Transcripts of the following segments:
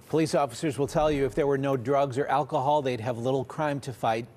Police officers will tell you if there were no drugs or alcohol, they'd have little crime to fight.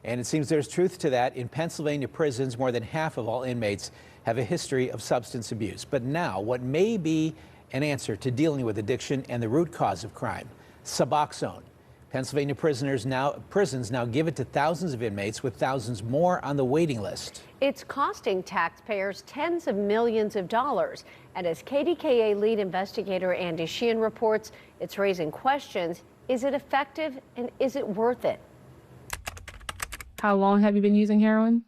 And it seems there's truth to that. In Pennsylvania prisons, more than half of all inmates have a history of substance abuse. But now, what may be an answer to dealing with addiction and the root cause of crime, Suboxone. Pennsylvania prisons now give it to thousands of inmates, with thousands more on the waiting list. It's costing taxpayers tens of millions of dollars. And as KDKA lead investigator Andy Sheehan reports, it's raising questions. Is it effective, and is it worth it? How long have you been using heroin?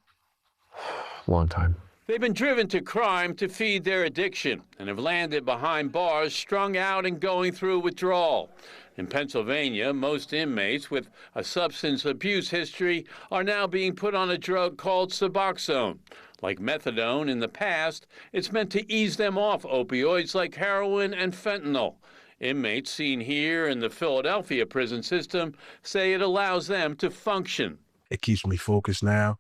Long time. They've been driven to crime to feed their addiction and have landed behind bars, strung out and going through withdrawal. In Pennsylvania, most inmates with a substance abuse history are now being put on a drug called Suboxone. Like methadone in the past, it's meant to ease them off opioids like heroin and fentanyl. Inmates seen here in the Philadelphia prison system say it allows them to function. It keeps me focused now.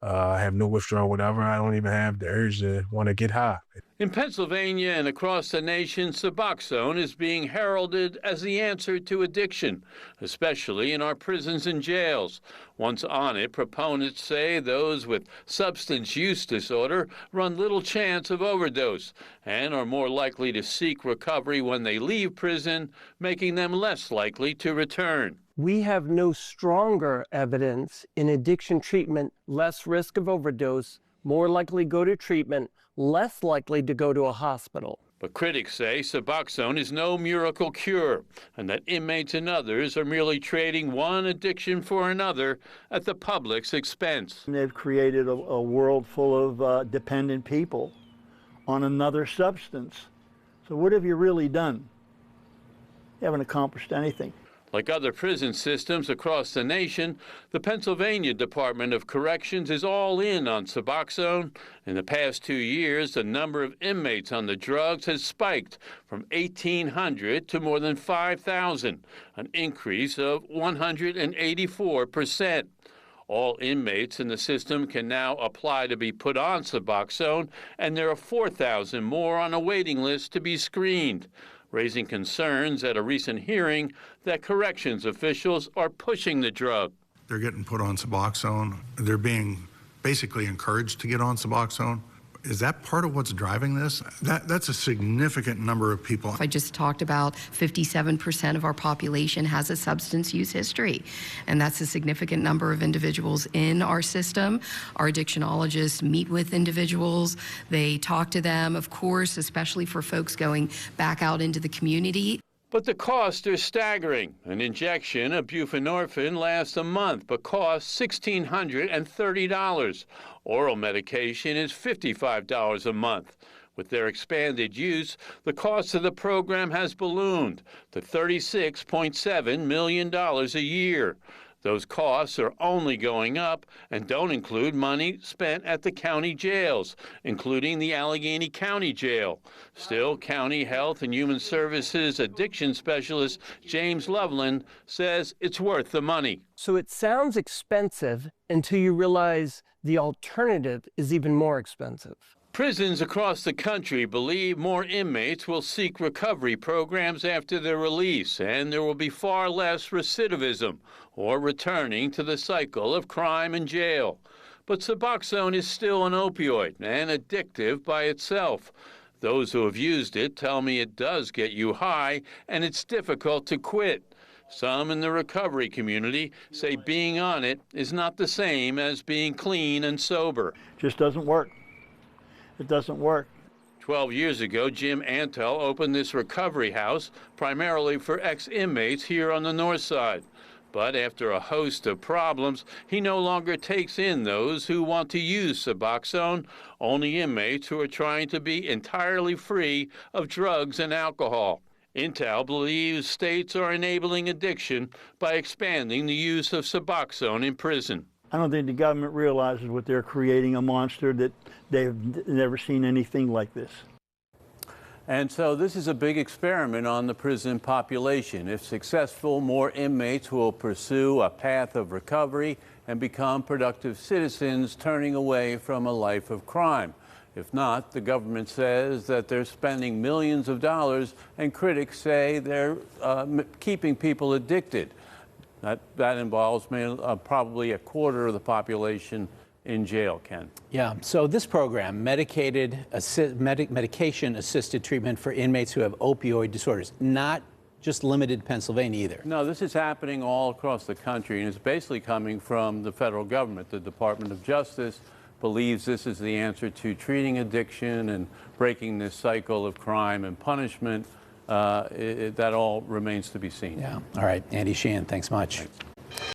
I have no withdrawal, whatever. I don't even have the urge to want to get high. In Pennsylvania and across the nation, Suboxone is being heralded as the answer to addiction, especially in our prisons and jails. Once on it, proponents say those with substance use disorder run little chance of overdose and are more likely to seek recovery when they leave prison, making them less likely to return. We have no stronger evidence in addiction treatment, less risk of overdose, more likely go to treatment, less likely to go to a hospital. But critics say Suboxone is no miracle cure, and that inmates and others are merely trading one addiction for another at the public's expense. They've created a world full of dependent people on another substance. So what have you really done? You haven't accomplished anything. Like other prison systems across the nation, the Pennsylvania Department of Corrections is all in on Suboxone. In the past 2 years, the number of inmates on the drugs has spiked from 1,800 to more than 5,000, an increase of 184%. All inmates in the system can now apply to be put on Suboxone, and there are 4,000 more on a waiting list to be screened, raising concerns at a recent hearing that corrections officials are pushing the drug. They're getting put on Suboxone. They're being basically encouraged to get on Suboxone. Is that part of what's driving this? That's a significant number of people. I just talked about 57% of our population has a substance use history, and that's a significant number of individuals in our system. Our addictionologists meet with individuals. They talk to them, of course, especially for folks going back out into the community. But the costs are staggering. An injection of buprenorphine lasts a month but costs $1,630. Oral medication is $55 a month. With their expanded use, the cost of the program has ballooned to $36.7 million a year. Those costs are only going up and don't include money spent at the county jails, including the Allegheny County Jail. Still, County Health and Human Services addiction specialist James Loveland says it's worth the money. So it sounds expensive until you realize the alternative is even more expensive. Prisons across the country believe more inmates will seek recovery programs after their release, and there will be far less recidivism or returning to the cycle of crime and jail. But Suboxone is still an opioid and addictive by itself. Those who have used it tell me it does get you high, and it's difficult to quit. Some in the recovery community say being on it is not the same as being clean and sober. Just doesn't work. It doesn't work. 12 years ago, Jim Antel opened this recovery house primarily for ex-inmates here on the north side. But after a host of problems, he no longer takes in those who want to use Suboxone, only inmates who are trying to be entirely free of drugs and alcohol. Intel believes states are enabling addiction by expanding the use of Suboxone in prison. I don't think the government realizes what they're creating, a monster that they've never seen anything like this. And so this is a big experiment on the prison population. If successful, more inmates will pursue a path of recovery and become productive citizens, turning away from a life of crime. If not, the government says that they're spending millions of dollars, and critics say they're keeping people addicted. That involves probably a quarter of the population in jail, Ken. Yeah, so this program, medication-assisted treatment for inmates who have opioid disorders, not just limited to Pennsylvania either. No, this is happening all across the country, and it's basically coming from the federal government. The Department of Justice believes this is the answer to treating addiction and breaking this cycle of crime and punishment. That all remains to be seen. Yeah. All right. Andy Sheehan, thanks much. Thanks.